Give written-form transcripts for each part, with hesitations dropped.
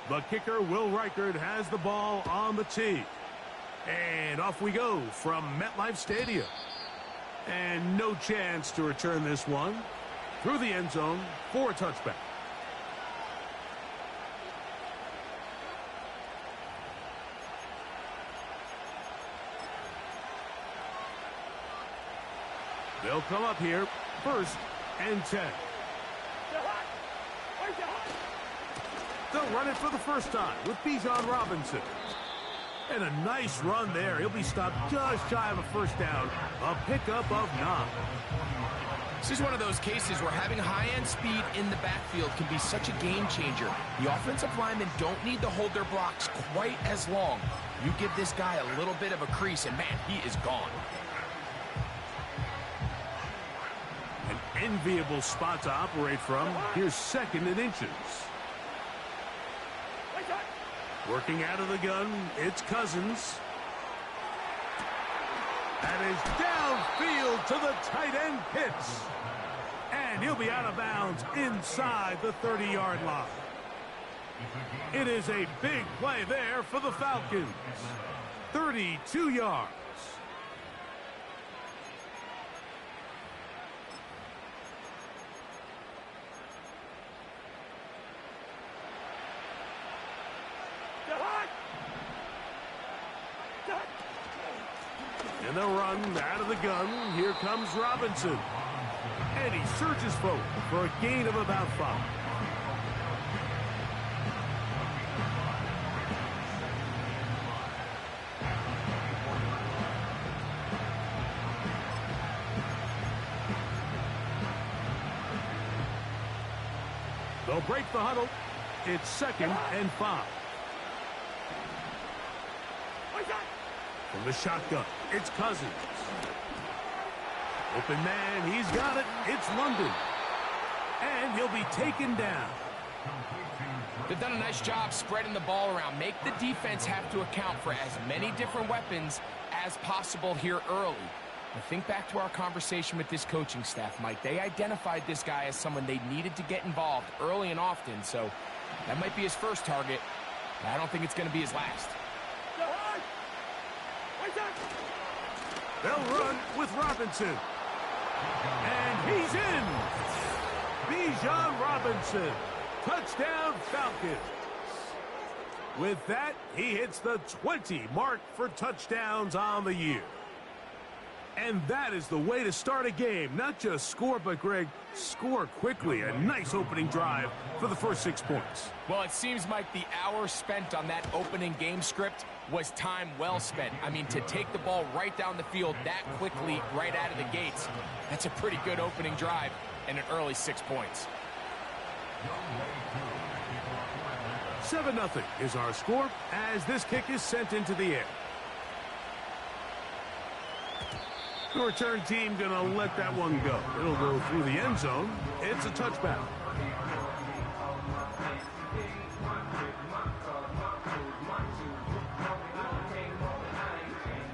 The kicker, Will Reichert, has the ball on the tee. And off we go from MetLife Stadium. And no chance to return this one through the end zone for a touchback. They'll come up here, 1st and 10. They'll run it for the first time with Bijan Robinson. And a nice run there. He'll be stopped just shy of a first down. A pickup of 9. This is one of those cases where having high-end speed in the backfield can be such a game changer. The offensive linemen don't need to hold their blocks quite as long. You give this guy a little bit of a crease, and man, he is gone. An enviable spot to operate from. Here's 2nd and inches. Working out of the gun, it's Cousins. That is downfield to the tight end Pitts. And he'll be out of bounds inside the 30-yard line. It is a big play there for the Falcons. 32 yards. And they'll run out of the gun. Here comes Robinson. And he surges forward for a gain of about 5. They'll break the huddle. It's 2nd and 5. From the shotgun, it's Cousins. Open man, he's got it. It's London. And he'll be taken down. They've done a nice job spreading the ball around. Make the defense have to account for as many different weapons as possible here early. Now think back to our conversation with this coaching staff, Mike. They identified this guy as someone they needed to get involved early and often. So that might be his first target. But I don't think it's going to be his last. They'll run with Robinson. And he's in. Bijan Robinson. Touchdown Falcons. With that, he hits the 20 mark for touchdowns on the year. And that is the way to start a game. Not just score, but, Greg, score quickly. A nice opening drive for the first 6 points. Well, it seems, Mike, the hour spent on that opening game script was time well spent. I mean, to take the ball right down the field that quickly right out of the gates, that's a pretty good opening drive and an early 6 points. 7-0 is our score as this kick is sent into the air. The return team going to let that one go. It'll go through the end zone. It's a touchback.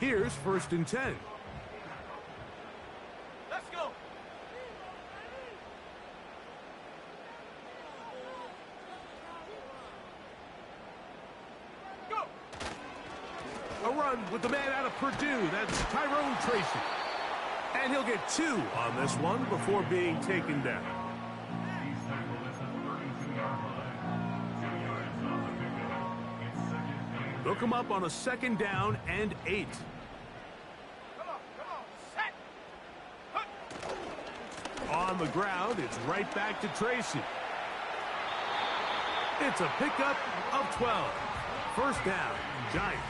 Here's 1st and 10. Let's go. Go. A run with the man out of Purdue. That's Tyrone Tracy. And he'll get 2 on this one before being taken down. They'll come up on a 2nd down and 8. On the ground, it's right back to Tracy. It's a pickup of 12. 1st down, Giants.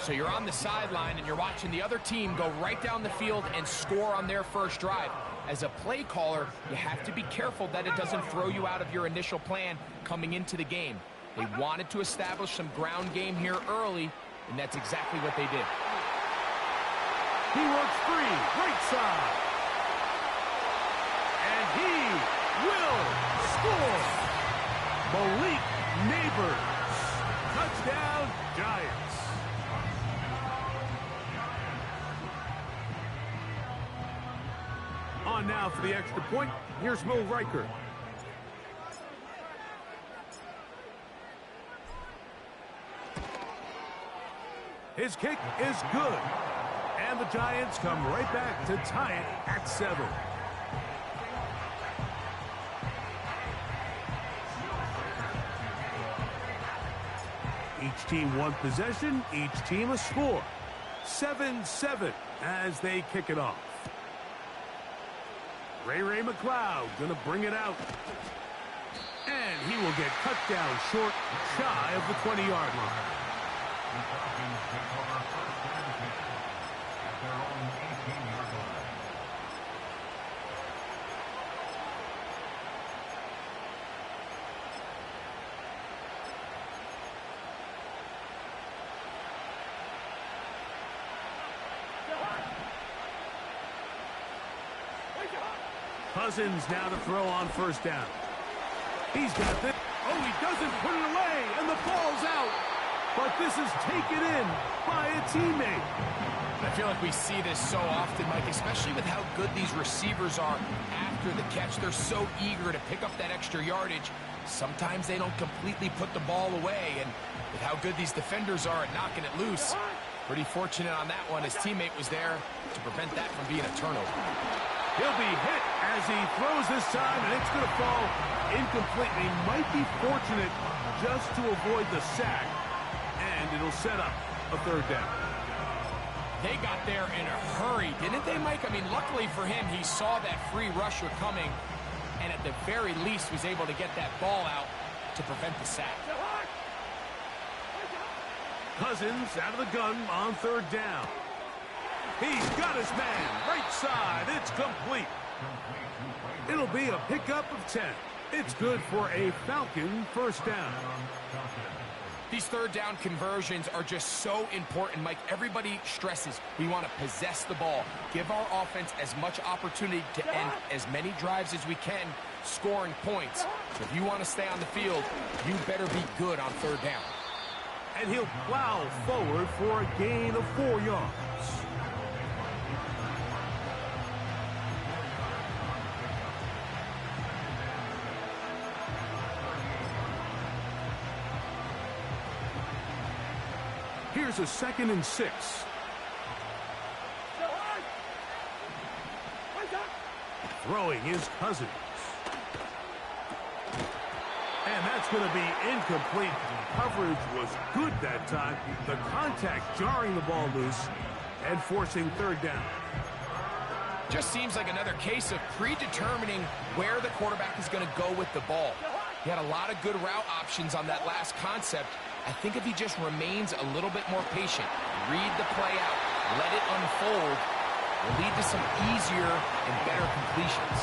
So you're on the sideline and you're watching the other team go right down the field and score on their first drive. As a play caller, you have to be careful that it doesn't throw you out of your initial plan coming into the game. They wanted to establish some ground game here early, and that's exactly what they did. He works free, right side. And he will score. Malik Neighbors. Touchdown, Giants. On now for the extra point. Here's Will Reichert. His kick is good. And the Giants come right back to tie it at 7. Each team one possession, each team a score. 7-7 as they kick it off. Ray McLeod going to bring it out. And he will get cut down short, shy of the 20-yard line. Cousins now to throw on first down. He's got this. Oh, he doesn't put it away, and the ball's out. But this is taken in by a teammate. I feel like we see this so often, Mike, especially with how good these receivers are after the catch. They're so eager to pick up that extra yardage. Sometimes they don't completely put the ball away, and with how good these defenders are at knocking it loose, pretty fortunate on that one. His teammate was there to prevent that from being a turnover. He'll be hit as he throws this time, and it's going to fall incomplete. He might be fortunate just to avoid the sack, and it'll set up a third down. They got there in a hurry, didn't they, Mike? I mean, luckily for him, he saw that free rusher coming, and at the very least was able to get that ball out to prevent the sack. Cousins out of the gun on third down. He's got his man, right side, it's complete. It'll be a pickup of 10. It's good for a Falcon first down. These third down conversions are just so important, Mike. Everybody stresses we want to possess the ball, give our offense as much opportunity to end as many drives as we can, scoring points. So if you want to stay on the field, you better be good on third down. And he'll plow forward for a gain of 4 yards. Here's a 2nd and 6. Throwing his Cousins. And that's going to be incomplete. Coverage was good that time. The contact jarring the ball loose and forcing third down. Just seems like another case of predetermining where the quarterback is going to go with the ball. He had a lot of good route options on that last concept. I think if he just remains a little bit more patient, read the play out, let it unfold, will lead to some easier and better completions.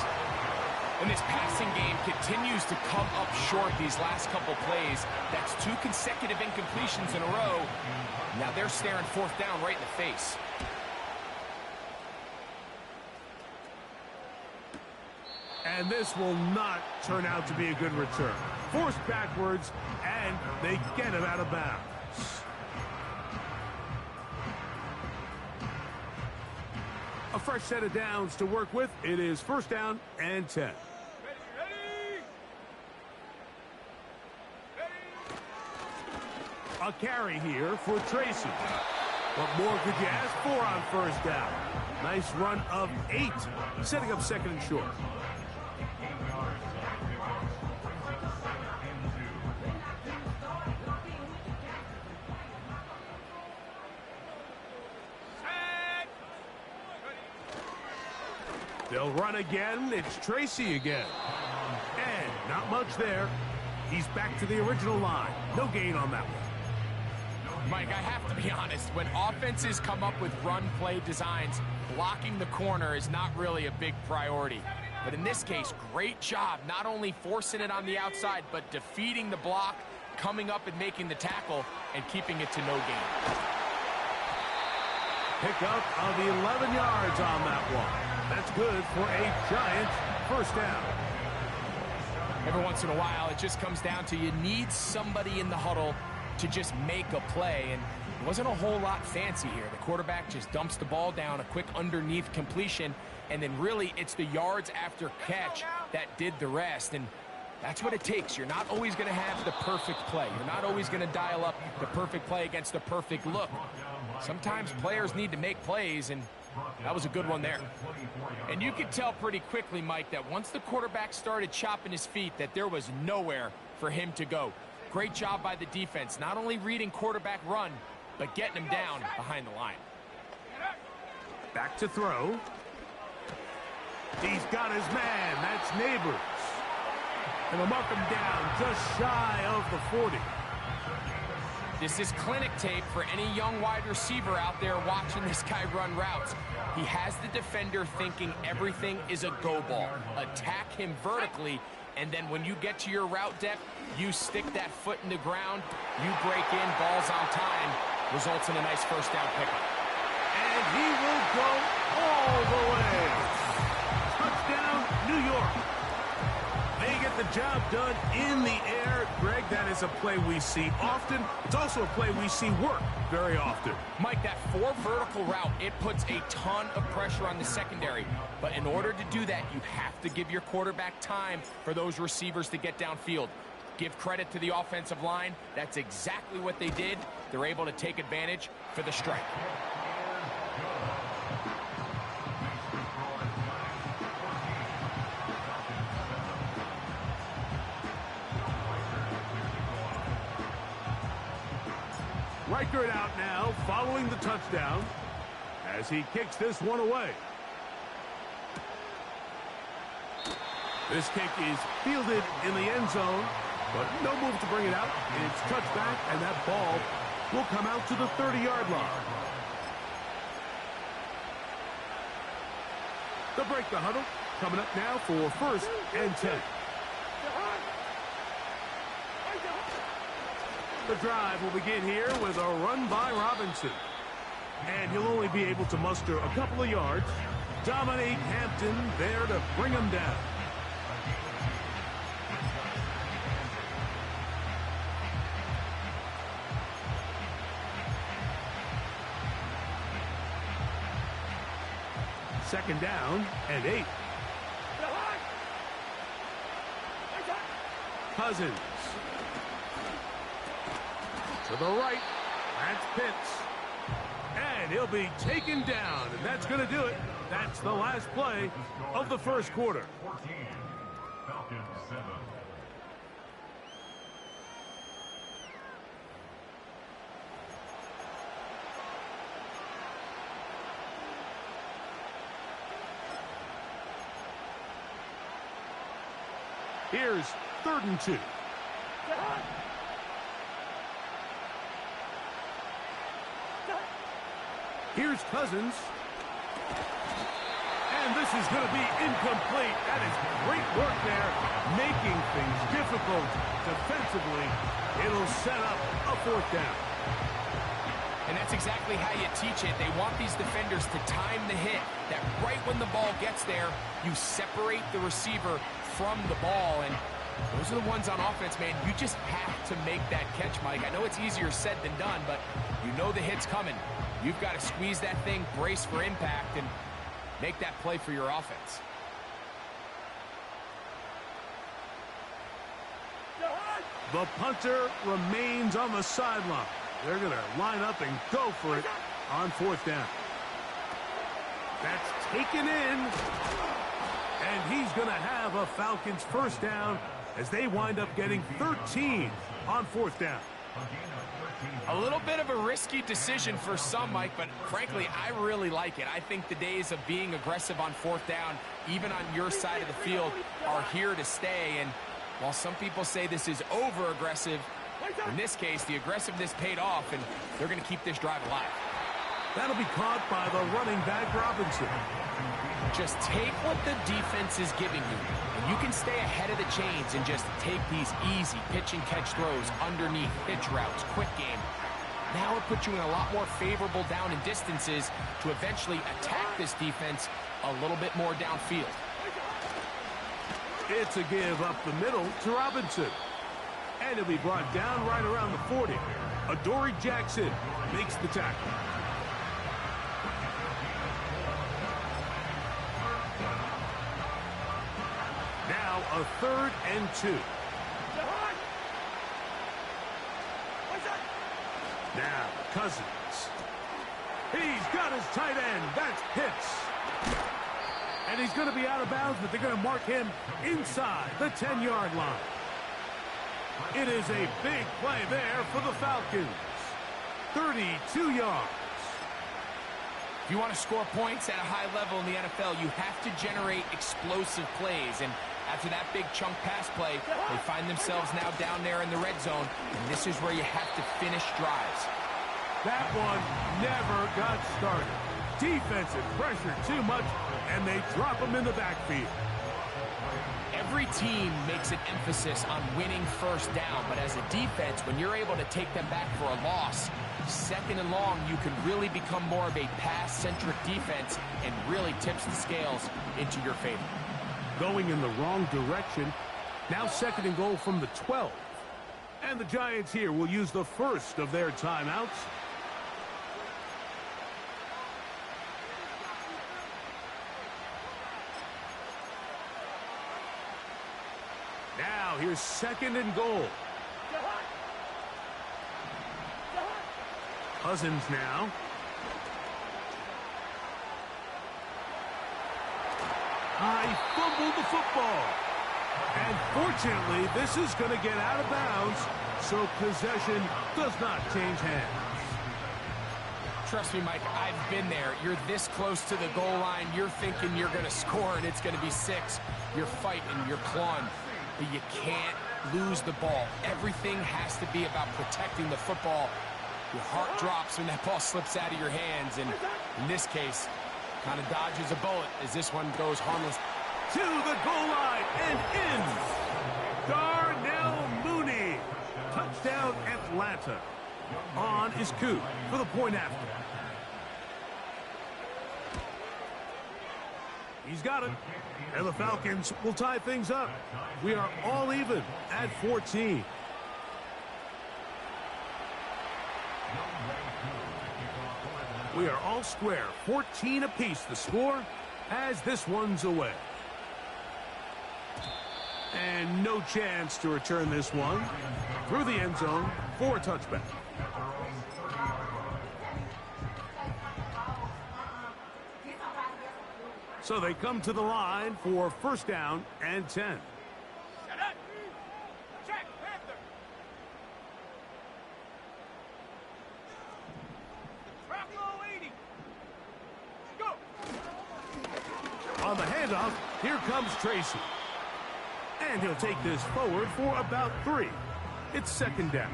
And this passing game continues to come up short these last couple plays. That's 2 consecutive incompletions in a row. Now they're staring fourth down right in the face. And this will not turn out to be a good return. Forced backwards, and they get him out of bounds. A fresh set of downs to work with. It is first down and 10. A carry here for Tracy. What more could you ask for on first down? Nice run of 8, setting up 2nd and short. They'll run again. It's Tracy again. And not much there. He's back to the original line. No gain on that one. Mike, I have to be honest. When offenses come up with run play designs, blocking the corner is not really a big priority. But in this case, great job not only forcing it on the outside, but defeating the block, coming up and making the tackle, and keeping it to no gain. Pickup of 11 yards on that one. That's good for a Giants first down. Every once in a while, it just comes down to you need somebody in the huddle to just make a play, and it wasn't a whole lot fancy here. The quarterback just dumps the ball down, a quick underneath completion, and then really it's the yards after catch that did the rest. And That's what it takes. You're not always going to have the perfect play. You're not always going to dial up the perfect play against the perfect look. Sometimes players need to make plays, and that was a good one there. And you could tell pretty quickly, Mike, that once the quarterback started chopping his feet, that there was nowhere for him to go. Great job by the defense, not only reading quarterback run, but getting him down behind the line. Back to throw. He's got his man. That's Neighbors. And they'll mark him down just shy of the 40. This is clinic tape for any young wide receiver out there watching this guy run routes. He has the defender thinking everything is a go ball. Attack him vertically, and then when you get to your route depth, you stick that foot in the ground, you break in, balls on time, results in a nice first down pickup. And he will go all the way. Touchdown, New York. They get the job done in the air. Greg, that is a play we see often. It's also a play we see work very often. Mike, that 4 vertical route, it puts a ton of pressure on the secondary. But in order to do that, you have to give your quarterback time for those receivers to get downfield. Give credit to the offensive line. That's exactly what they did. They're able to take advantage for the strike. Gr8 out now, following the touchdown, as he kicks this one away. This kick is fielded in the end zone, but no move to bring it out. It's touched back, and that ball will come out to the 30-yard line. They'll break the huddle. Coming up now for 1st and 10. The drive will begin here with a run by Robinson. And he'll only be able to muster a couple of yards. Dominique Hampton there to bring him down. Second down and 8. Cousins. To the right, that's Pitts. And he'll be taken down, and that's going to do it. That's the last play of the first quarter. 14, Falcons 7. Here's 3rd and 2. Here's Cousins. And this is going to be incomplete. That is great work there, making things difficult defensively. It'll set up a 4th down. And that's exactly how you teach it. They want these defenders to time the hit, that right when the ball gets there, you separate the receiver from the ball. And those are the ones on offense, man. You just have to make that catch, Mike. I know it's easier said than done, but you know the hit's coming. You've got to squeeze that thing, brace for impact, and make that play for your offense. The punter remains on the sideline. They're going to line up and go for it on 4th down. That's taken in. And he's going to have a Falcons first down as they wind up getting 13 on 4th down. A little bit of a risky decision for some, Mike, but frankly, I really like it. I think the days of being aggressive on 4th down, even on your side of the field, are here to stay. And while some people say this is over-aggressive, in this case, the aggressiveness paid off, and they're going to keep this drive alive. That'll be caught by the running back, Robinson. Just take what the defense is giving you, and you can stay ahead of the chains and just take these easy pitch-and-catch throws underneath, pitch routes, quick game. Now it puts you in a lot more favorable down and distances to eventually attack this defense a little bit more downfield. It's a give up the middle to Robinson. And he'll be brought down right around the 40. Adoree Jackson makes the tackle. Now a 3rd and 2. Now, Cousins. He's got his tight end. That's Pitts. And he's going to be out of bounds, but they're going to mark him inside the 10-yard line. It is a big play there for the Falcons. 32 yards. If you want to score points at a high level in the NFL, you have to generate explosive plays. And after that big chunk pass play, they find themselves now down there in the red zone. And this is where you have to finish drives. That one never got started. Defensive pressure too much, and they drop him in the backfield. Every team makes an emphasis on winning first down, but as a defense, when you're able to take them back for a loss, 2nd and long, you can really become more of a pass-centric defense and really tips the scales into your favor. Going in the wrong direction. Now 2nd and goal from the 12. And the Giants here will use the first of their timeouts. Now here's 2nd and goal. Cousins now. I fumbled the football. And fortunately, this is going to get out of bounds, so possession does not change hands. Trust me, Mike, I've been there. You're this close to the goal line. You're thinking you're going to score, and it's going to be 6. You're fighting, you're clawing, but you can't lose the ball. Everything has to be about protecting the football. Your heart drops when that ball slips out of your hands, and in this case, kind of dodges a bullet as this one goes harmless. To the goal line and in. Darnell Mooney. Touchdown, Atlanta. On is Coop for the point after. He's got it. And the Falcons will tie things up. We are all even at 14. We are all square. 14 apiece the score as this one's away. And no chance to return this one through the end zone for a touchback. So they come to the line for 1st down and 10. On the handoff, here comes Tracy. And he'll take this forward for about 3. It's 2nd down.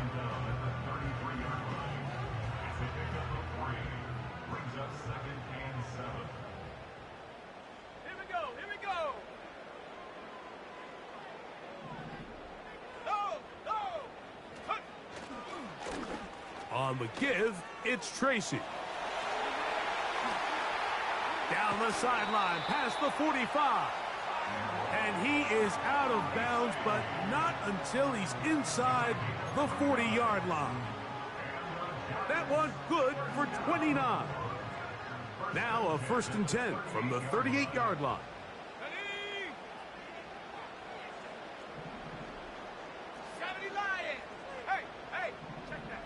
Here we go, here we go. No. On the give, it's Tracy. Down the sideline, past the 45. And he is out of bounds, but not until he's inside the 40-yard line. That one good for 29. Now a 1st and 10 from the 38-yard line. Ready? 70 Lions. Hey, check that.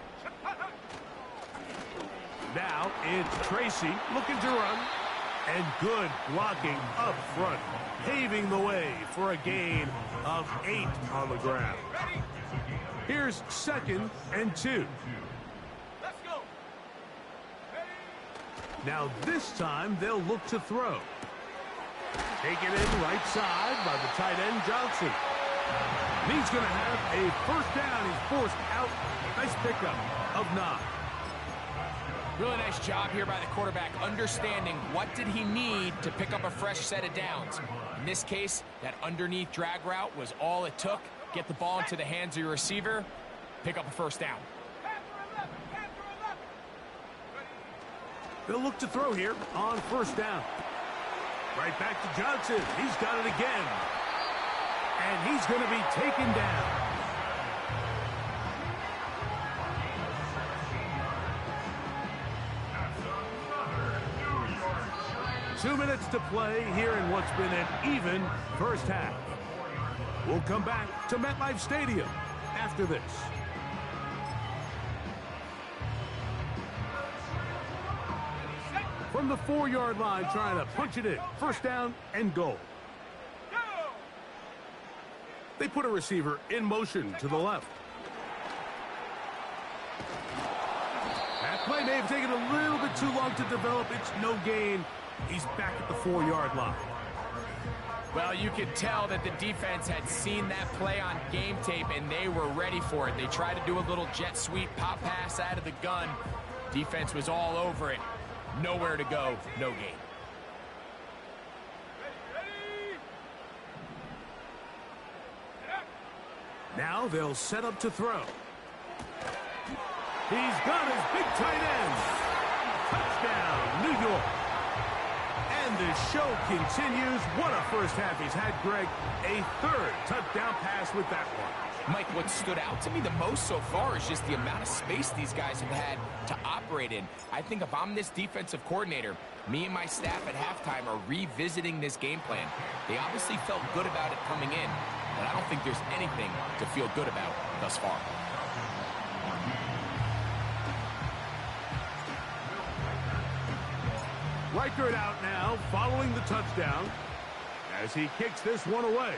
Now it's Tracy looking to run. And good blocking up front, paving the way for a gain of 8 on the ground. Here's 2nd and 2. Let's go. Now this time they'll look to throw. Taken in right side by the tight end Johnson. And he's going to have a 1st down. He's forced out. Nice pickup of 9. Really nice job here by the quarterback, understanding what did he need to pick up a fresh set of downs. In this case, that underneath drag route was all it took. Get the ball into the hands of your receiver, pick up a 1st down. They'll look to throw here on 1st down. Right back to Johnson. He's got it again. And he's going to be taken down. 2 minutes to play here in what's been an even 1st half. We'll come back to MetLife Stadium after this. From the 4-yard line, trying to punch it in. First down and goal. They put a receiver in motion to the left. That play may have taken a little bit too long to develop. It's no gain. He's back at the 4-yard line. Well, you could tell that the defense had seen that play on game tape, and they were ready for it. They tried to do a little jet sweep, pop pass out of the gun. Defense was all over it. Nowhere to go, no gain. Now they'll set up to throw. He's got his big tight end. Touchdown, New York. And the show continues. What a first half he's had, Greg. A third touchdown pass with that one. Mike, what stood out to me the most so far is just the amount of space these guys have had to operate in. I think if I'm this defensive coordinator, me and my staff at halftime are revisiting this game plan. They obviously felt good about it coming in, but I don't think there's anything to feel good about thus far. Gr8 out now, following the touchdown, as he kicks this one away.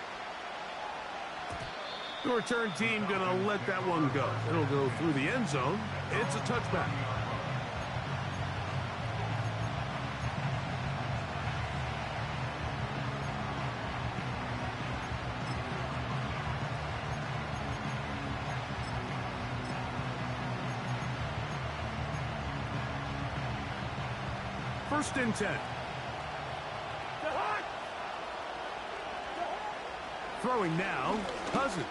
The return team going to let that one go. It'll go through the end zone. It's a touchback. First and 10. Throwing now, Cousins.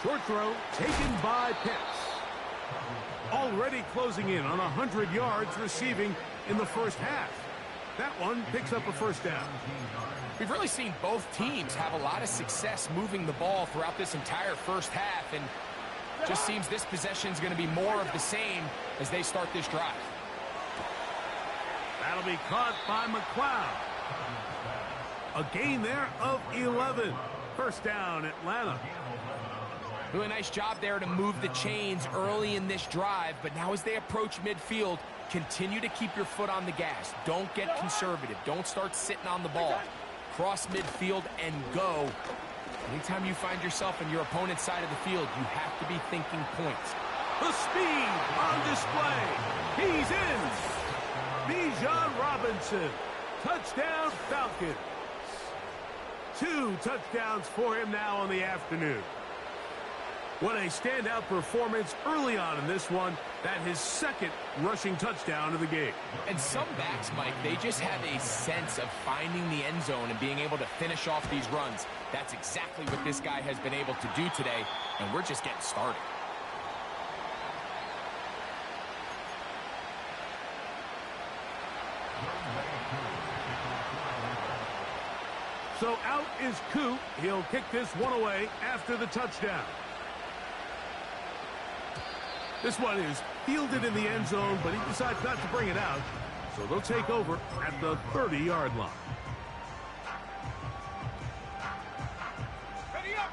Short throw taken by Pitts. Already closing in on 100 yards receiving in the first half. That one picks up a first down. We've really seen both teams have a lot of success moving the ball throughout this entire first half, and just seems this possession is going to be more of the same as they start this drive. That'll be caught by McLeod. A gain there of 11. First down, Atlanta. Really nice job there to move the chains early in this drive, but now as they approach midfield, continue to keep your foot on the gas. Don't get conservative. Don't start sitting on the ball. Cross midfield and go. Anytime you find yourself on your opponent's side of the field, you have to be thinking points. The speed on display. He's in. Bijan Robinson. Touchdown, Falcons. 2 touchdowns for him now on the afternoon. What a standout performance early on in this one. That his second rushing touchdown of the game. And some backs, Mike, they just have a sense of finding the end zone and being able to finish off these runs. That's exactly what this guy has been able to do today, and we're just getting started. So out is Coop. He'll kick this one away after the touchdown. This one is fielded in the end zone, but he decides not to bring it out. So they'll take over at the 30-yard line. Ready up.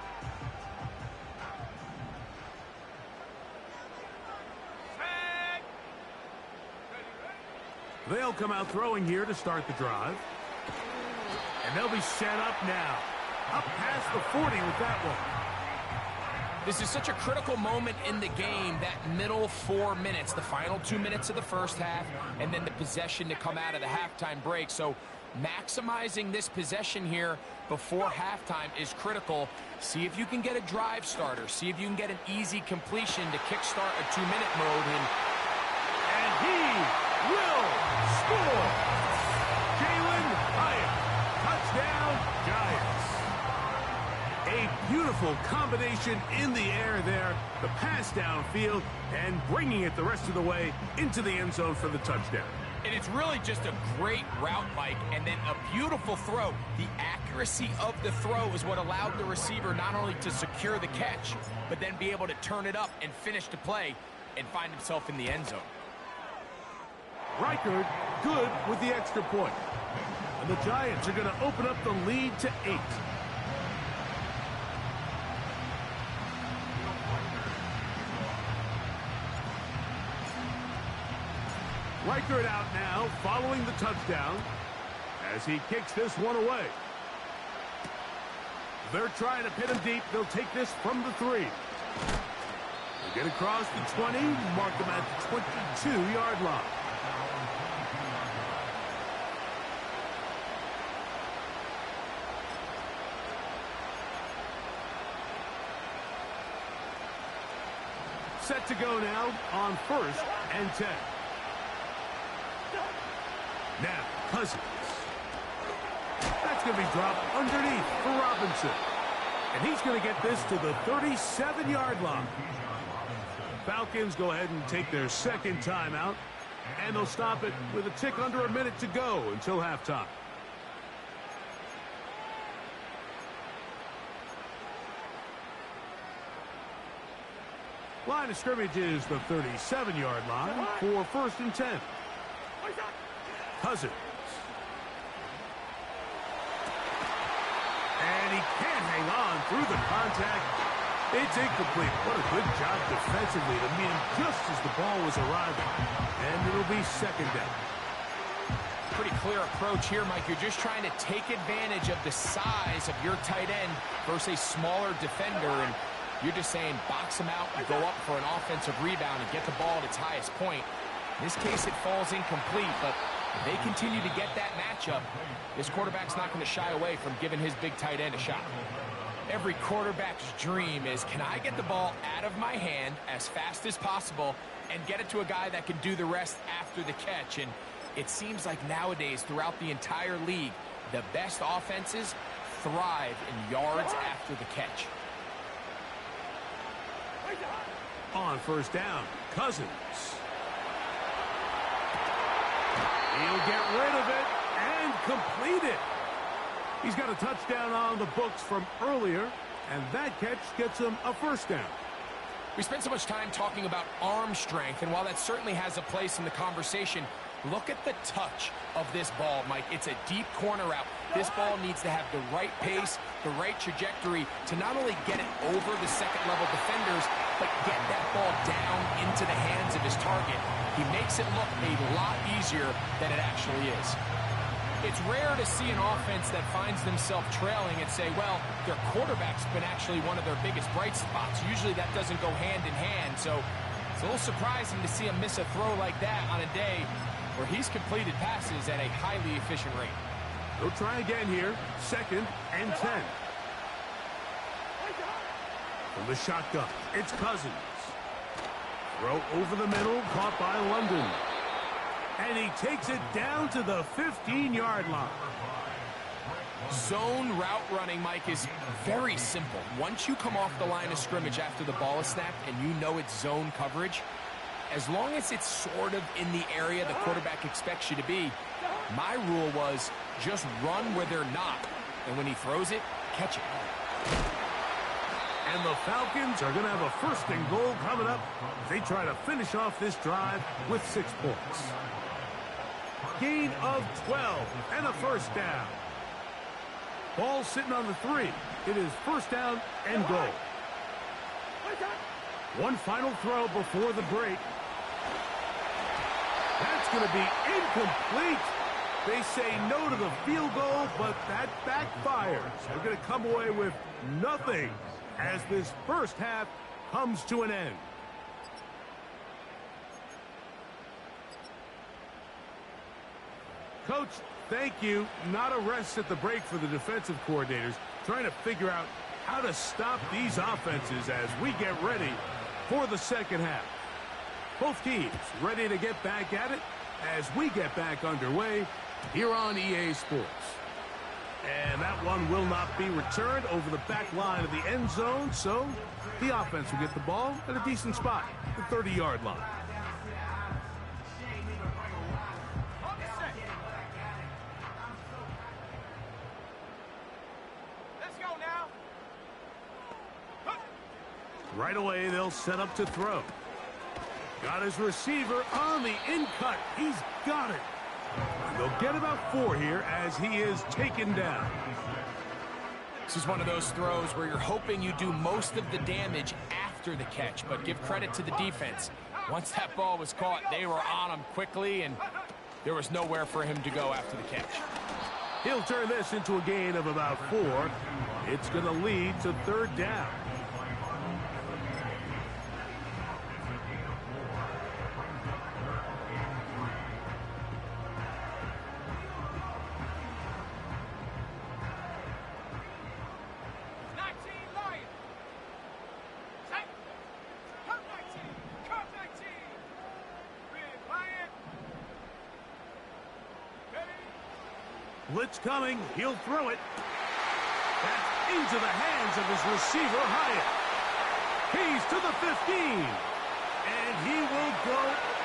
Set. Ready. They'll come out throwing here to start the drive. And they'll be set up now. Up past the 40 with that one. This is such a critical moment in the game, that middle 4 minutes, the final 2 minutes of the first half, and then the possession to come out of the halftime break. So maximizing this possession here before halftime is critical. See if you can get a drive starter. See if you can get an easy completion to kickstart a 2-minute mode. And he will score. Jalen Hyatt. Touchdown, Giants. A beautiful combination in the air there. The pass downfield and bringing it the rest of the way into the end zone for the touchdown. And it's really just a great route, Mike, and then a beautiful throw. The accuracy of the throw is what allowed the receiver not only to secure the catch, but then be able to turn it up and finish the play and find himself in the end zone. Gr8 good with the extra point. And the Giants are going to open up the lead to 8. striker it out now following the touchdown as he kicks this one away. They're trying to pin him deep. They'll take this from the 3. They get across the 20, mark them at the 22-yard line. Set to go now on 1st and 10. Now, Cousins. That's going to be dropped underneath for Robinson. And he's going to get this to the 37-yard line. Falcons go ahead and take their second timeout, and they'll stop it with a tick under a minute to go until halftime. Line of scrimmage is the 37-yard line for 1st and 10. Cousins. And he can't hang on through the contact. It's incomplete. What a good job defensively to meet him just as the ball was arriving. And it'll be 2nd down. Pretty clear approach here, Mike. You're just trying to take advantage of the size of your tight end versus a smaller defender. And you're just saying box him out and go up for an offensive rebound and get the ball at its highest point. In this case, it falls incomplete, but if they continue to get that matchup, this quarterback's not going to shy away from giving his big tight end a shot. Every quarterback's dream is, can I get the ball out of my hand as fast as possible and get it to a guy that can do the rest after the catch? And it seems like nowadays, throughout the entire league, the best offenses thrive in yards after the catch. On 1st down, Cousins. He'll get rid of it and complete it. He's got a touchdown on the books from earlier, and that catch gets him a 1st down. We spent so much time talking about arm strength, and while that certainly has a place in the conversation, look at the touch of this ball, Mike. It's a deep corner route. This ball needs to have the right pace, the right trajectory to not only get it over the second-level defenders, but get that ball down into the hands of his target. He makes it look a lot easier than it actually is. It's rare to see an offense that finds themselves trailing and say, well, their quarterback's been actually one of their biggest bright spots. Usually that doesn't go hand in hand, so it's a little surprising to see him miss a throw like that on a day where he's completed passes at a highly efficient rate. They'll try again here, 2nd and 10. From the shotgun, it's Cousins. Throw over the middle, caught by London. And he takes it down to the 15-yard line. Zone route running, Mike, is very simple. Once you come off the line of scrimmage after the ball is snapped and you know it's zone coverage, as long as it's sort of in the area the quarterback expects you to be, my rule was just run where they're not. And when he throws it, catch it. And the Falcons are going to have a 1st and goal coming up. They try to finish off this drive with 6 points. Gain of 12 and a 1st down. Ball sitting on the 3. It is 1st down and goal. One final throw before the break. That's going to be incomplete. They say no to the field goal, but that backfires. They're going to come away with nothing as this 1st half comes to an end. Coach, thank you. Not a rest at the break for the defensive coordinators, trying to figure out how to stop these offenses as we get ready for the 2nd half. Both teams ready to get back at it as we get back underway here on EA Sports. And that one will not be returned over the back line of the end zone, so the offense will get the ball at a decent spot, the 30-yard line. Let's go now. Right away, they'll set up to throw. Got his receiver on the in-cut. He's got it. And they'll get about 4 here as he is taken down. This is one of those throws where you're hoping you do most of the damage after the catch, but give credit to the defense. Once that ball was caught, they were on him quickly, and there was nowhere for him to go after the catch. He'll turn this into a gain of about 4. It's going to lead to 3rd down. Blitz coming. He'll throw it. That's into the hands of his receiver, Hyatt. He's to the 15. And he will go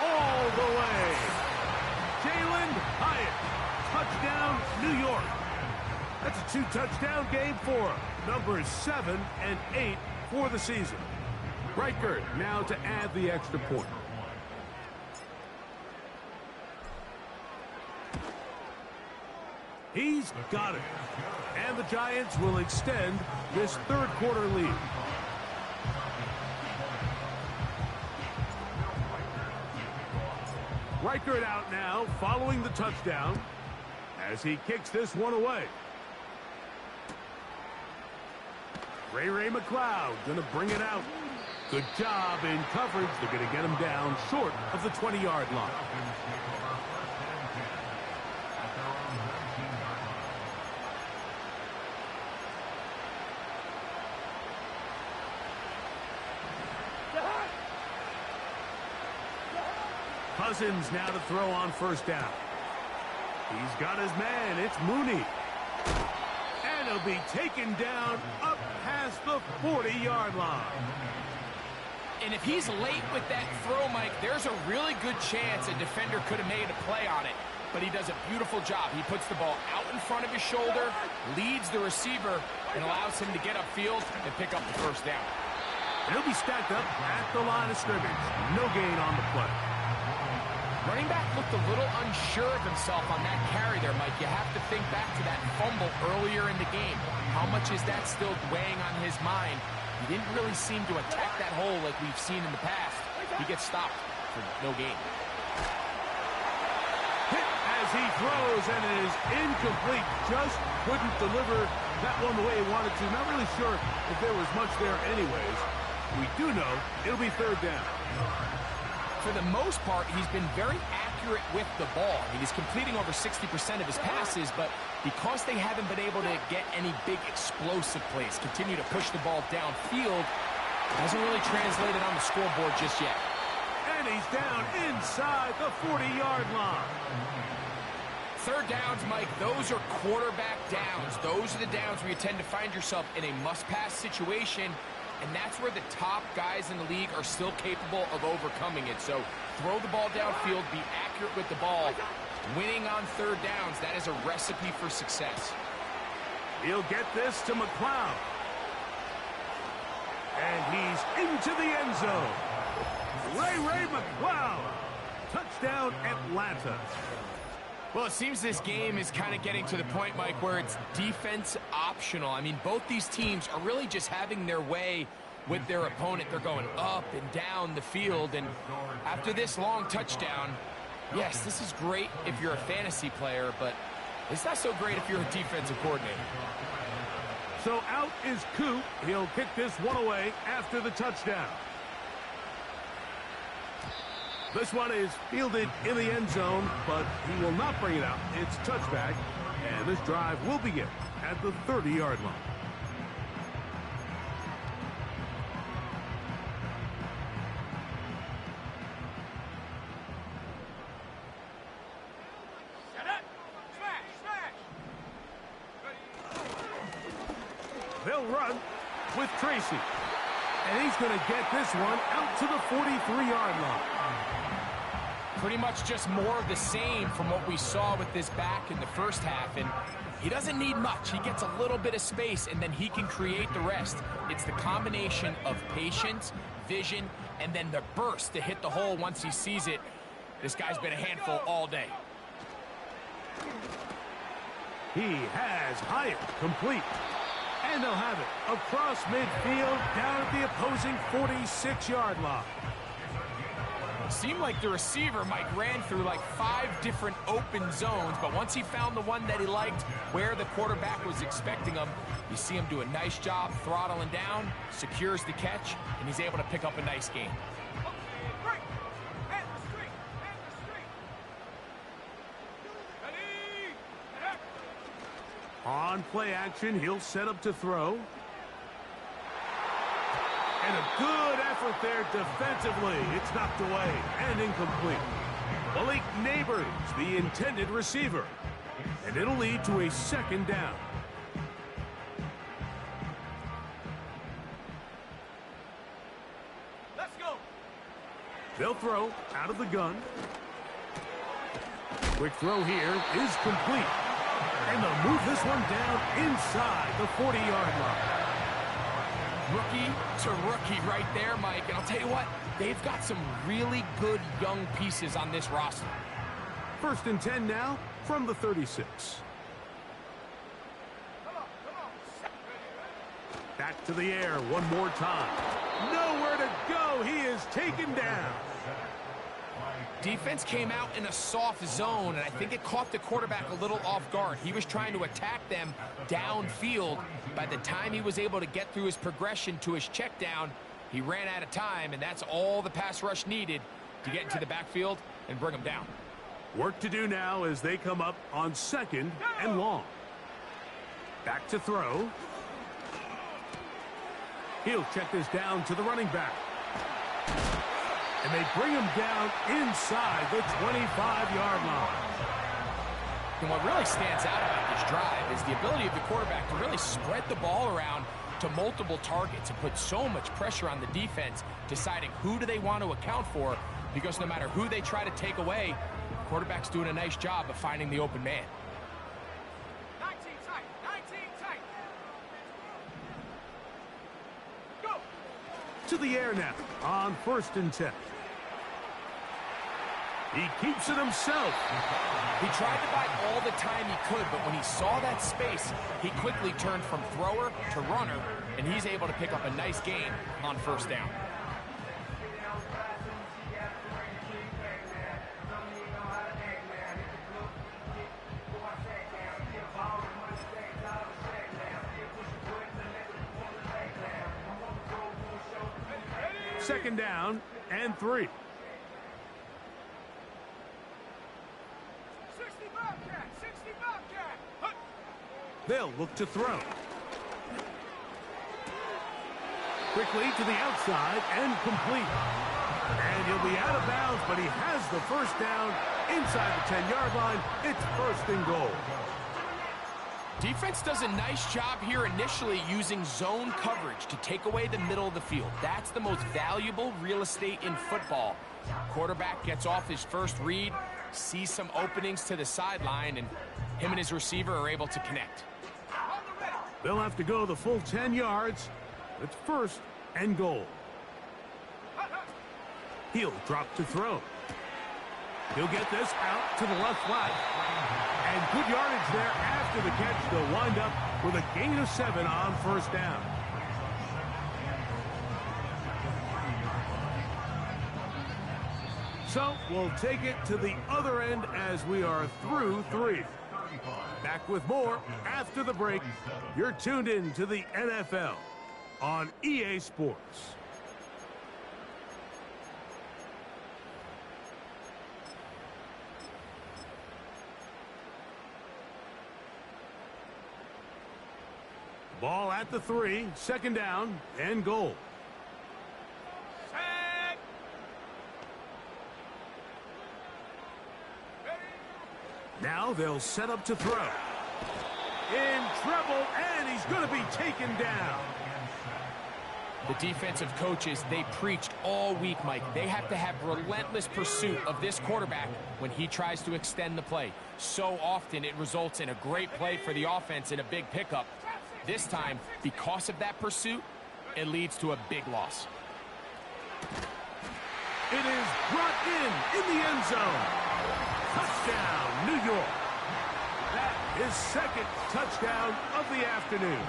all the way. Jalen Hyatt. Touchdown, New York. That's a 2-touchdown game for him. Numbers 7 and 8 for the season. Gr8 now to add the extra point. He's got it. And the Giants will extend this 3rd quarter lead. Gr8 out now following the touchdown as he kicks this one away. Ray McLeod going to bring it out. Good job in coverage. They're going to get him down short of the 20-yard line. Cousins now to throw on 1st down. He's got his man. It's Mooney. And he'll be taken down up past the 40-yard line. And if he's late with that throw, Mike, there's a really good chance a defender could have made a play on it. But he does a beautiful job. He puts the ball out in front of his shoulder, leads the receiver, and allows him to get upfield and pick up the 1st down. He'll be stacked up at the line of scrimmage. No gain on the play. Running back looked a little unsure of himself on that carry there, Mike. You have to think back to that fumble earlier in the game. How much is that still weighing on his mind? He didn't really seem to attack that hole like we've seen in the past. He gets stopped for no gain. Hit as he throws, and it is incomplete. Just couldn't deliver that one the way he wanted to. Not really sure if there was much there anyways. We do know it'll be 3rd down. For the most part, he's been very accurate with the ball. I mean, he's completing over 60% of his passes, but because they haven't been able to get any big explosive plays, continue to push the ball downfield, hasn't really translated on the scoreboard just yet. And he's down inside the 40-yard line. 3rd downs, Mike, those are quarterback downs. Those are the downs where you tend to find yourself in a must-pass situation, and that's where the top guys in the league are still capable of overcoming it. So throw the ball downfield, be accurate with the ball. Winning on 3rd downs, that is a recipe for success. He'll get this to McLeod. And he's into the end zone. Ray McLeod. Touchdown, Atlanta. Well, it seems this game is kind of getting to the point, Mike, where it's defense optional. I mean, both these teams are really just having their way with their opponent. They're going up and down the field, and after this long touchdown, yes, this is great if you're a fantasy player, but it's not so great if you're a defensive coordinator. So out is Coop. He'll kick this one away after the touchdown. This one is fielded in the end zone, but he will not bring it out. It's touchback, and this drive will begin at the 30-yard line. They'll run with Tracy. And he's going to get this one out to the 43-yard line. Pretty much just more of the same from what we saw with this back in the first half. And he doesn't need much. He gets a little bit of space, and then he can create the rest. It's the combination of patience, vision, and then the burst to hit the hole once he sees it. This guy's been a handful all day. He has Hyatt complete. And they'll have it across midfield down at the opposing 46-yard line. Seemed like the receiver, Mike, ran through like 5 different open zones, but once he found the one that he liked, where the quarterback was expecting him, you see him do a nice job throttling down, secures the catch, and he's able to pick up a nice gain. On play action, he'll set up to throw. And a good effort there defensively. It's knocked away and incomplete. Malik Neighbors, the intended receiver. And it'll lead to a second down. Let's go. They'll throw out of the gun. Quick throw here is complete. And they'll move this one down inside the 40-yard line. Rookie to rookie right there, Mike. And I'll tell you what, they've got some really good young pieces on this roster. 1st and 10 now from the 36. Back to the air one more time. Nowhere to go. He is taken down. Defense came out in a soft zone, and I think it caught the quarterback a little off guard. He was trying to attack them downfield. By the time he was able to get through his progression to his check down, he ran out of time, and that's all the pass rush needed to get into the backfield and bring him down. Work to do now as they come up on 2nd and long. Back to throw. He'll check this down to the running back. And they bring him down inside the 25-yard line. And what really stands out about this drive is the ability of the quarterback to really spread the ball around to multiple targets and put so much pressure on the defense, deciding who do they want to account for, because no matter who they try to take away, the quarterback's doing a nice job of finding the open man. 19 tight. 19 tight. Go. To the air now on 1st and 10. He keeps it himself. He tried to buy all the time he could, but when he saw that space, he quickly turned from thrower to runner, and he's able to pick up a nice gain on 1st down. Second down and 3. 60 Bobcat. 60 Bobcat. Huh. They'll look to throw. Quickly to the outside and complete. And he'll be out of bounds, but he has the 1st down inside the 10-yard line. It's 1st and goal. Defense does a nice job here initially using zone coverage to take away the middle of the field. That's the most valuable real estate in football. Quarterback gets off his first read, sees some openings to the sideline, and him and his receiver are able to connect. They'll have to go the full 10 yards. It's 1st and goal. He'll drop to throw. He'll get this out to the left flat. And good yardage there after the catch. They'll wind up with a gain of 7 on 1st down. So we'll take it to the other end as we are through 3. Back with more after the break. You're tuned in to the NFL on EA Sports. Ball at the 3, 2nd down and goal. Set. Now they'll set up to throw. In trouble, and he's going to be taken down. The defensive coaches, they preached all week, Mike. They have to have relentless pursuit of this quarterback when he tries to extend the play. So often it results in a great play for the offense and a big pickup. This time, because of that pursuit, it leads to a big loss. It is brought in the end zone. Touchdown, New York. That is 2nd touchdown of the afternoon.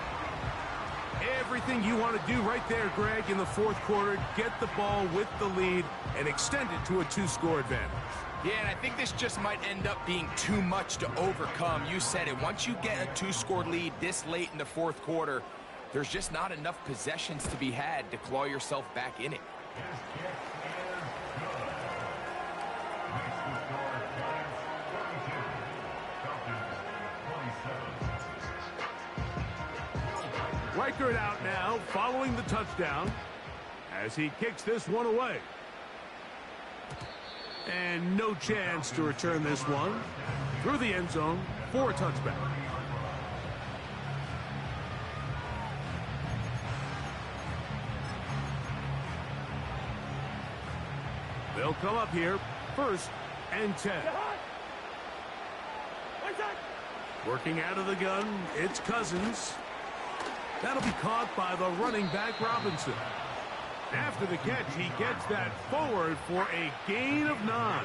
Everything you want to do right there, Greg, in the fourth quarter. Get the ball with the lead and extend it to a 2-score advantage. Yeah, and I think this just might end up being too much to overcome. You said it. Once you get a 2-score lead this late in the fourth quarter, there's just not enough possessions to be had to claw yourself back in it. Gr8 out now, following the touchdown, as he kicks this one away. And no chance to return this one through the end zone for a touchback. They'll come up here, 1st and 10. Working out of the gun, it's Cousins. That'll be caught by the running back, Robinson. After the catch, he gets that forward for a gain of 9.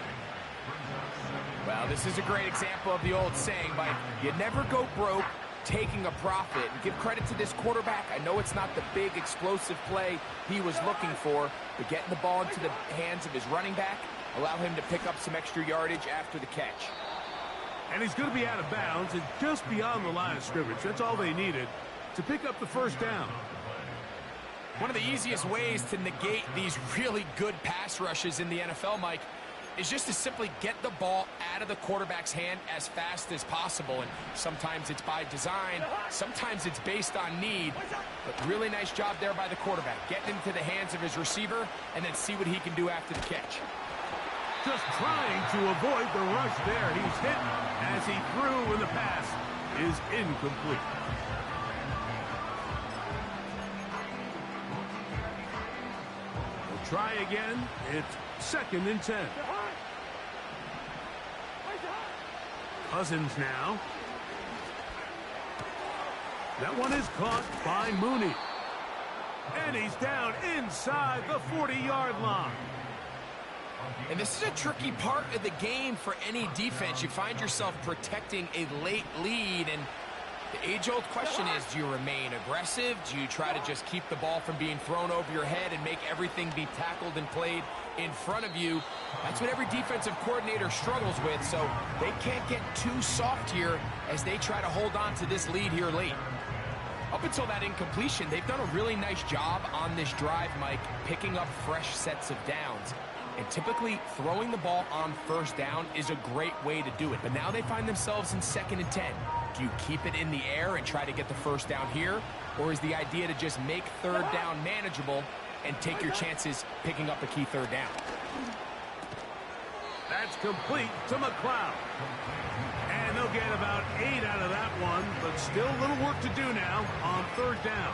Well, this is a great example of the old saying, Mike, you never go broke taking a profit. And give credit to this quarterback. I know it's not the big explosive play he was looking for, but getting the ball into the hands of his running back allow him to pick up some extra yardage after the catch. And he's going to be out of bounds and just beyond the line of scrimmage. That's all they needed to pick up the 1st down. One of the easiest ways to negate these really good pass rushes in the NFL, Mike, is just to simply get the ball out of the quarterback's hand as fast as possible. And sometimes it's by design, sometimes it's based on need. But really nice job there by the quarterback, getting into the hands of his receiver and then see what he can do after the catch. Just trying to avoid the rush there. He's hit as he threw, and the pass is incomplete. We'll try again. It's 2nd and 10. Cousins now. That one is caught by Mooney. And he's down inside the 40-yard line. And this is a tricky part of the game for any defense. You find yourself protecting a late lead, and the age-old question is, do you remain aggressive? Do you try to just keep the ball from being thrown over your head and make everything be tackled and played in front of you? That's what every defensive coordinator struggles with, so they can't get too soft here as they try to hold on to this lead here late. Up until that incompletion, they've done a really nice job on this drive, Mike, picking up fresh sets of downs. And typically, throwing the ball on 1st down is a great way to do it. But now they find themselves in 2nd and 10. Do you keep it in the air and try to get the 1st down here? Or is the idea to just make 3rd down manageable and take your chances picking up a key 3rd down? That's complete to McLeod. And they'll get about 8 out of that one, but still a little work to do now on 3rd down.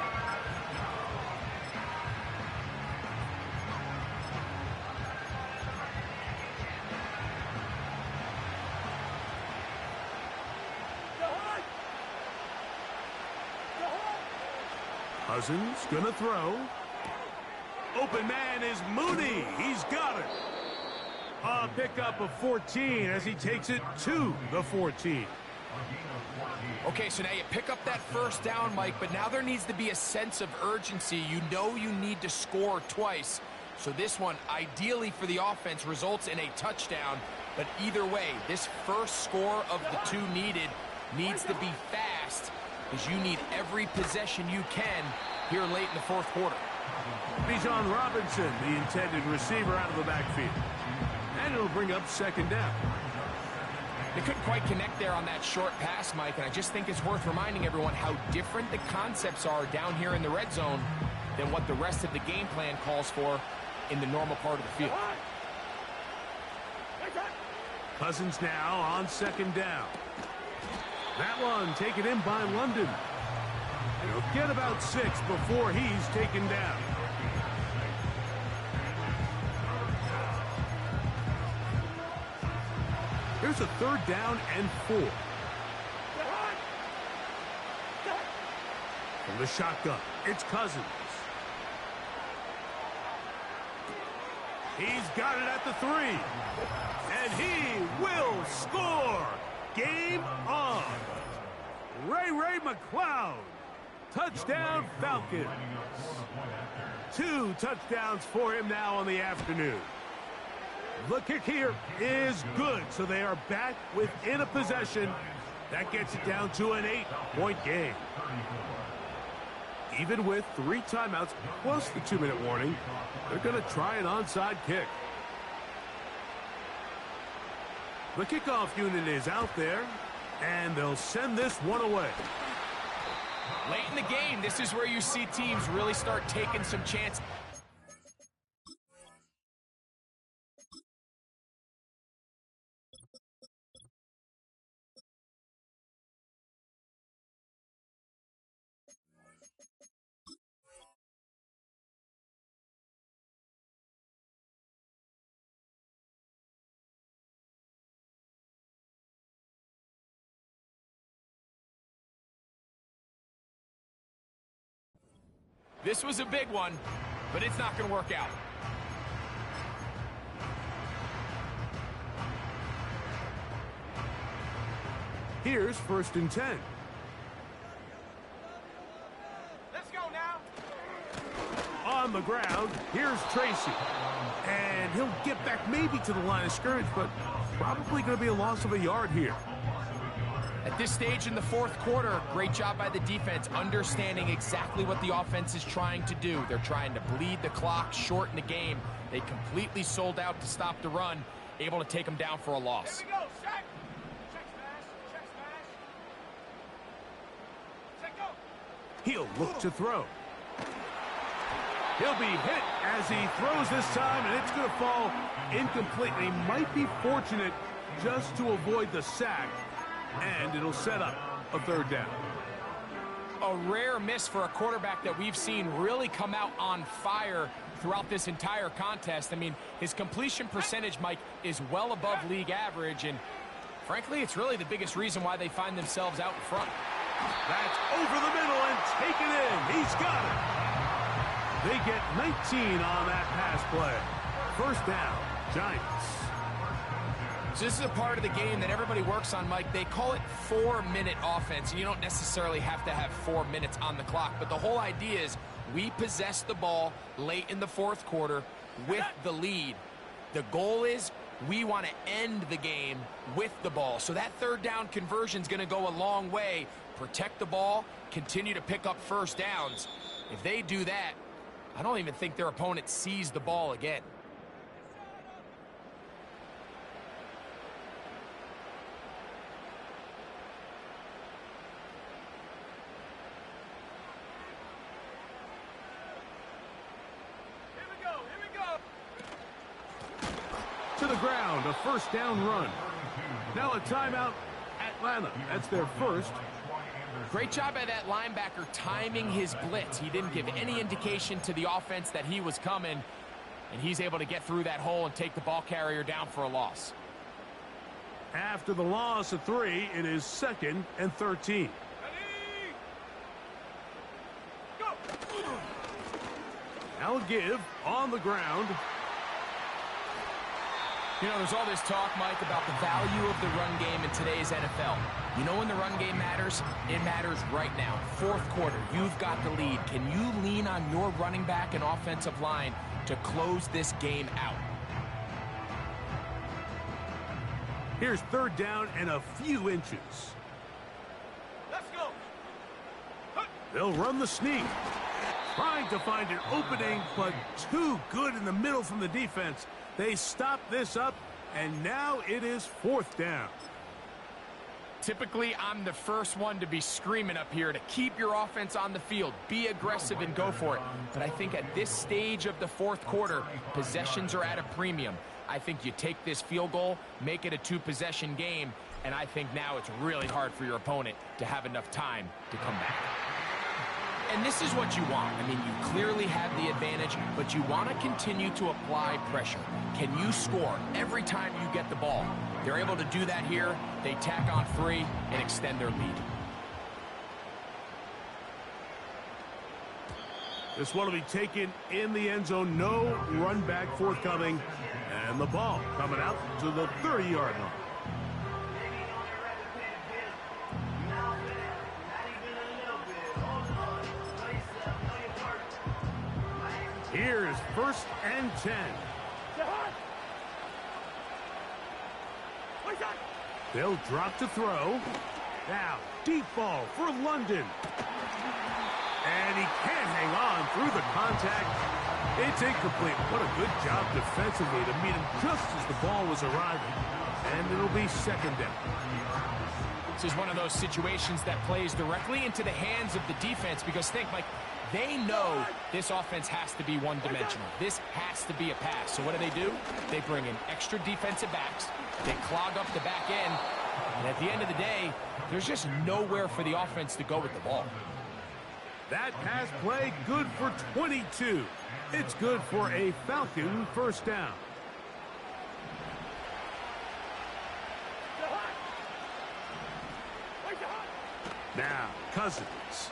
Cousins gonna throw. Open man is Mooney. He's got it. A pickup of 14 as he takes it to the 14. Okay, so now you pick up that 1st down, Mike, but now there needs to be a sense of urgency. You know you need to score twice. So this one, ideally for the offense, results in a touchdown. But either way, this first score of the 2 needed needs to be fast, because you need every possession you can here late in the 4th quarter. Bijan Robinson, the intended receiver, out of the backfield. And it'll bring up 2nd down. They couldn't quite connect there on that short pass, Mike, and I just think it's worth reminding everyone how different the concepts are down here in the red zone than what the rest of the game plan calls for in the normal part of the field. Cousins now on 2nd down. That one taken in by London. He'll get about 6 before he's taken down. Here's a 3rd down and 4. From the shotgun, it's Cousins. He's got it at the 3. And he will score. Game on. Ray McLeod Touchdown, Falcons. 2 touchdowns for him now on the afternoon. The kick here is good, so they are back within a possession. That gets it down to an 8-point game. Even with 3 timeouts plus the 2-minute warning, they're going to try an onside kick. The kickoff unit is out there, and they'll send this one away. Late in the game, this is where you see teams really start taking some chances. This was a big one, but it's not going to work out. Here's 1st and 10. Let's go now. On the ground, here's Tracy. And he'll get back maybe to the line of scrimmage, but probably going to be a loss of a yard here. At this stage in the 4th quarter, great job by the defense understanding exactly what the offense is trying to do. They're trying to bleed the clock, shorten the game. They completely sold out to stop the run, able to take them down for a loss. Here we go. Check. Check smash. Check smash. Check go. He'll look to throw. He'll be hit as he throws this time, and it's going to fall incomplete. And he might be fortunate just to avoid the sack. And it'll set up a 3rd down. A rare miss for a quarterback that we've seen really come out on fire throughout this entire contest. I mean, his completion percentage, Mike, is well above league average, and frankly, it's really the biggest reason why they find themselves out in front. That's over the middle and taken in. He's got it. They get 19 on that pass play. 1st down, Giants. So this is a part of the game that everybody works on, Mike. They call it 4-minute offense. You don't necessarily have to have 4 minutes on the clock, but the whole idea is we possess the ball late in the 4th quarter with the lead. The goal is we want to end the game with the ball. So that 3rd down conversion is going to go a long way. Protect the ball, continue to pick up 1st downs. If they do that, I don't even think their opponent sees the ball again. To the ground, a 1st down run. Now a timeout, Atlanta. That's their 1st. Great job by that linebacker timing his blitz. He didn't give any indication to the offense that he was coming, and he's able to get through that hole and take the ball carrier down for a loss. After the loss of 3, it is 2nd and 13. Ready? Go. Now a give on the ground. You know, there's all this talk, Mike, about the value of the run game in today's NFL. You know when the run game matters? It matters right now. 4th quarter, you've got the lead. Can you lean on your running back and offensive line to close this game out? Here's 3rd down and a few inches. Let's go. They'll run the sneak. Trying to find an opening, but too good in the middle from the defense. They stop this up, and now it is 4th down. Typically, I'm the first one to be screaming up here to keep your offense on the field, be aggressive and go for it. But I think at this stage of the 4th quarter, possessions are at a premium. I think you take this field goal, make it a 2-possession game, and I think now it's really hard for your opponent to have enough time to come back. And this is what you want. I mean, you clearly have the advantage, but you want to continue to apply pressure. Can you score every time you get the ball? They're able to do that here. They tack on 3 and extend their lead. This one will be taken in the end zone. No run back forthcoming. And the ball coming out to the 30-yard line. Here's 1st and 10. They'll drop to throw. Now, deep ball for London. And he can't hang on through the contact. It's incomplete. What a good job defensively to meet him just as the ball was arriving. And it'll be 2nd down. This is one of those situations that plays directly into the hands of the defense because think, Mike, they know this offense has to be one-dimensional. This has to be a pass. So what do? They bring in extra defensive backs. They clog up the back end. And at the end of the day, there's just nowhere for the offense to go with the ball. That pass play good for 22. It's good for a Falcon 1st down. Now, Cousins.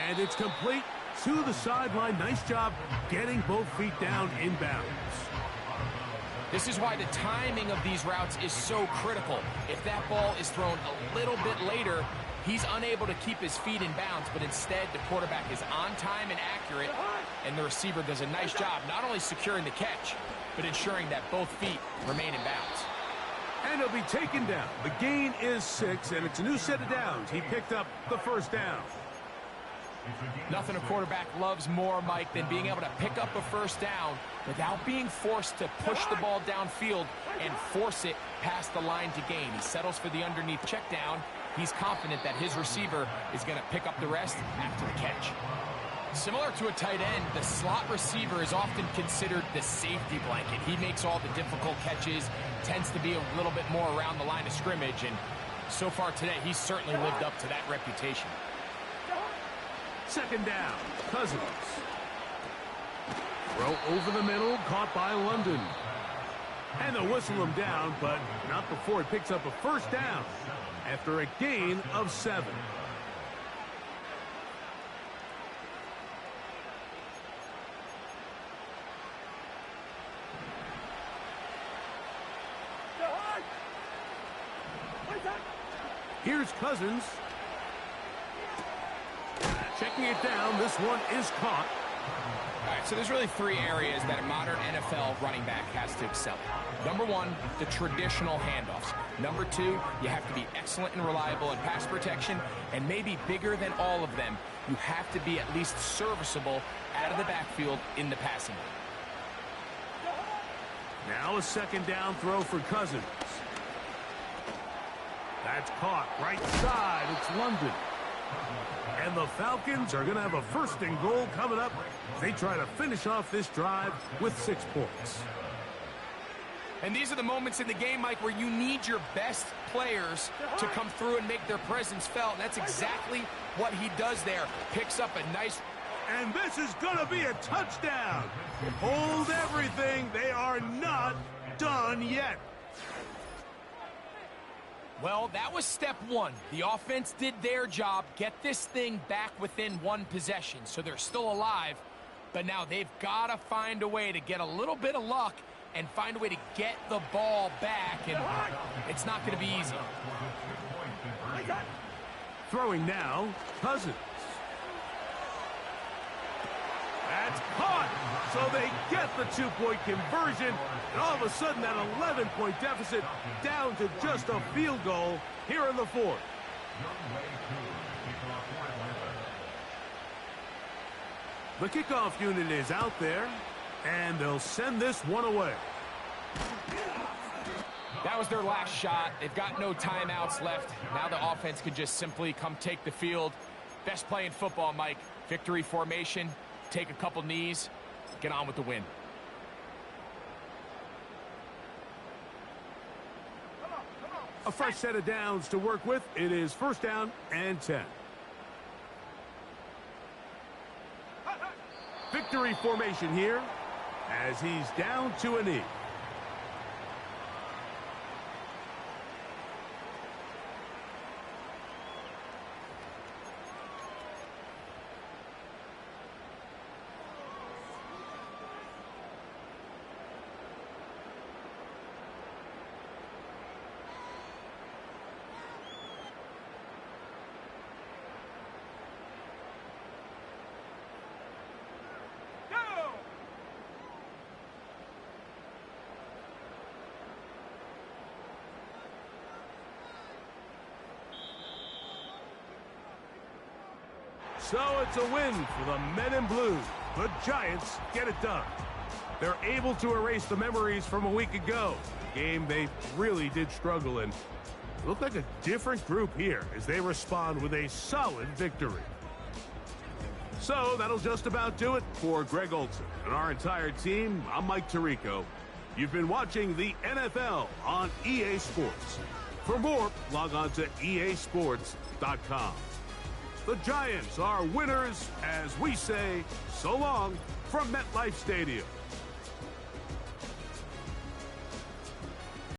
And it's complete to the sideline. Nice job getting both feet down inbounds. This is why the timing of these routes is so critical. If that ball is thrown a little bit later, he's unable to keep his feet in bounds, but instead the quarterback is on time and accurate, and the receiver does a nice job not only securing the catch, but ensuring that both feet remain in bounds. And he'll be taken down. The gain is 6, and it's a new set of downs. He picked up the 1st down. Nothing a quarterback loves more, Mike, than being able to pick up a 1st down without being forced to push the ball downfield and force it past the line to gain. He settles for the underneath check down. He's confident that his receiver is going to pick up the rest after the catch. Similar to a tight end, the slot receiver is often considered the safety blanket. He makes all the difficult catches, tends to be a little bit more around the line of scrimmage, and so far today, he's certainly lived up to that reputation. 2nd down, Cousins. Throw over the middle, caught by London. And they'll whistle him down, but not before he picks up a 1st down after a gain of 7. Here's Cousins. Checking it down. This one is caught. All right, so there's really 3 areas that a modern NFL running back has to excel at. Number 1, the traditional handoffs. Number 2, you have to be excellent and reliable in pass protection. And maybe bigger than all of them, you have to be at least serviceable out of the backfield in the passing game. Now a 2nd down throw for Cousins. That's caught right side. It's London. And the Falcons are going to have a 1st and goal coming up. They try to finish off this drive with 6 points. And these are the moments in the game, Mike, where you need your best players to come through and make their presence felt. And that's exactly what he does there. Picks up a nice... And this is going to be a touchdown. Hold everything. They are not done yet. Well, that was step 1. The offense did their job, get this thing back within 1 possession, so they're still alive. But now they've got to find a way to get a little bit of luck and find a way to get the ball back, and it's not going to be easy. Throwing now, Cousins. That's caught, so they get the 2-point conversion, and all of a sudden that 11-point deficit down to just a field goal here in the 4th. The kickoff unit is out there, and they'll send this one away. That was their last shot. They've got no timeouts left. Now the offense could just simply come take the field. Best play in football, Mike. Victory formation. Take a couple knees, get on with the win. A fresh set of downs to work with. It is 1st down and 10. Victory formation here as he's down to a knee. So it's a win for the men in blue. The Giants get it done. They're able to erase the memories from a week ago. A game they really did struggle in. Look like a different group here as they respond with a solid victory. So that'll just about do it for Greg Olson and our entire team. I'm Mike Tirico. You've been watching the NFL on EA Sports. For more, log on to easports.com. The Giants are winners as we say so long from MetLife Stadium.